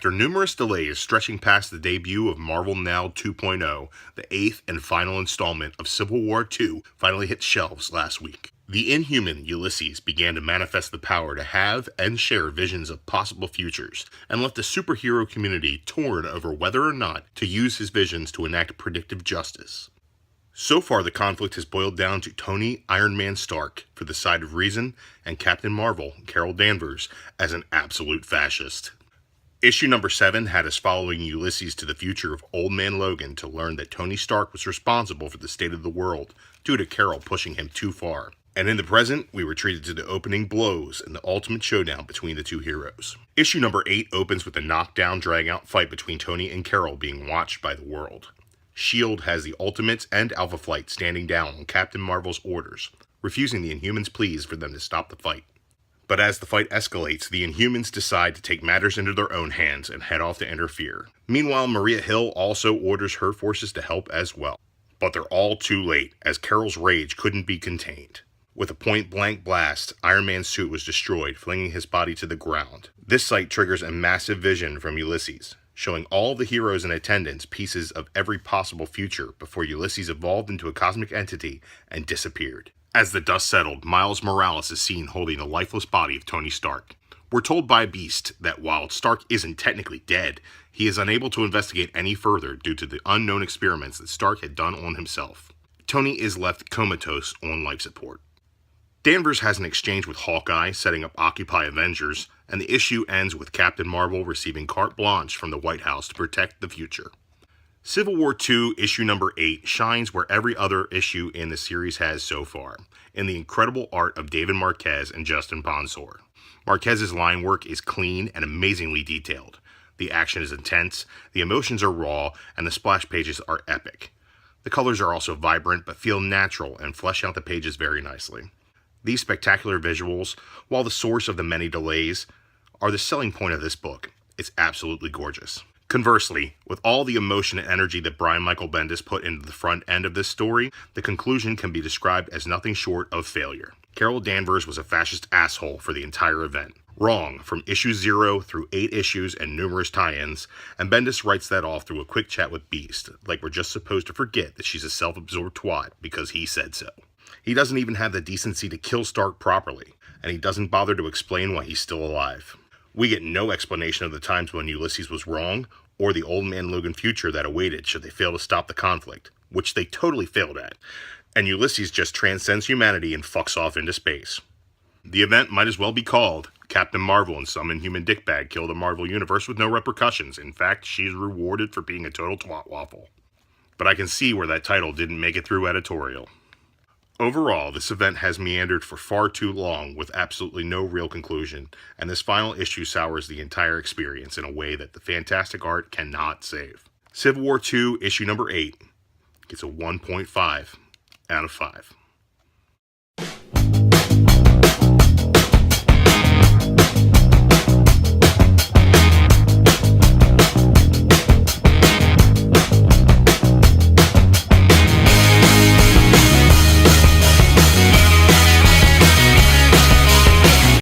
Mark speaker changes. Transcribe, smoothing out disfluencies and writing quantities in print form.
Speaker 1: After numerous delays stretching past the debut of Marvel Now 2.0, the 8th and final installment of Civil War II finally hit shelves last week. The inhuman Ulysses began to manifest the power to have and share visions of possible futures, and left the superhero community torn over whether or not to use his visions to enact predictive justice. So far, the conflict has boiled down to Tony Iron Man Stark for the side of reason, and Captain Marvel, Carol Danvers, as an absolute fascist. Issue number 7 had us following Ulysses to the future of Old Man Logan to learn that Tony Stark was responsible for the state of the world due to Carol pushing him too far. And in the present, we were treated to the opening blows and the ultimate showdown between the two heroes. Issue number 8 opens with a knockdown, drag-out fight between Tony and Carol being watched by the world. S.H.I.E.L.D. has the Ultimates and Alpha Flight standing down on Captain Marvel's orders, refusing the Inhumans' pleas for them to stop the fight. But as the fight escalates, the Inhumans decide to take matters into their own hands and head off to interfere. Meanwhile, Maria Hill also orders her forces to help as well. But they're all too late, as Carol's rage couldn't be contained. With a point-blank blast, Iron Man's suit was destroyed, flinging his body to the ground. This sight triggers a massive vision from Ulysses, showing all the heroes in attendance pieces of every possible future before Ulysses evolved into a cosmic entity and disappeared. As the dust settled, Miles Morales is seen holding the lifeless body of Tony Stark. We're told by Beast that while Stark isn't technically dead, he is unable to investigate any further due to the unknown experiments that Stark had done on himself. Tony is left comatose on life support. Danvers has an exchange with Hawkeye, setting up Occupy Avengers, and the issue ends with Captain Marvel receiving carte blanche from the White House to protect the future. Civil War II, issue number 8, shines where every other issue in the series has so far, in the incredible art of David Marquez and Justin Ponsor. Marquez's line work is clean and amazingly detailed. The action is intense, the emotions are raw, and the splash pages are epic. The colors are also vibrant but feel natural and flesh out the pages very nicely. These spectacular visuals, while the source of the many delays, are the selling point of this book. It's absolutely gorgeous. Conversely, with all the emotion and energy that Brian Michael Bendis put into the front end of this story, the conclusion can be described as nothing short of failure. Carol Danvers was a fascist asshole for the entire event. Wrong, from issue 0 through 8 issues and numerous tie-ins, and Bendis writes that off through a quick chat with Beast, like we're just supposed to forget that she's a self-absorbed twat because he said so. He doesn't even have the decency to kill Stark properly, and he doesn't bother to explain why he's still alive. We get no explanation of the times when Ulysses was wrong, or the Old Man Logan future that awaited should they fail to stop the conflict, which they totally failed at, and Ulysses just transcends humanity and fucks off into space. The event might as well be called Captain Marvel and some inhuman dickbag kill the Marvel Universe with no repercussions. In fact, she's rewarded for being a total twat waffle. But I can see where that title didn't make it through editorial. Overall, this event has meandered for far too long with absolutely no real conclusion, and this final issue sours the entire experience in a way that the fantastic art cannot save. Civil War II, issue number 8, gets a 1.5 out of 5.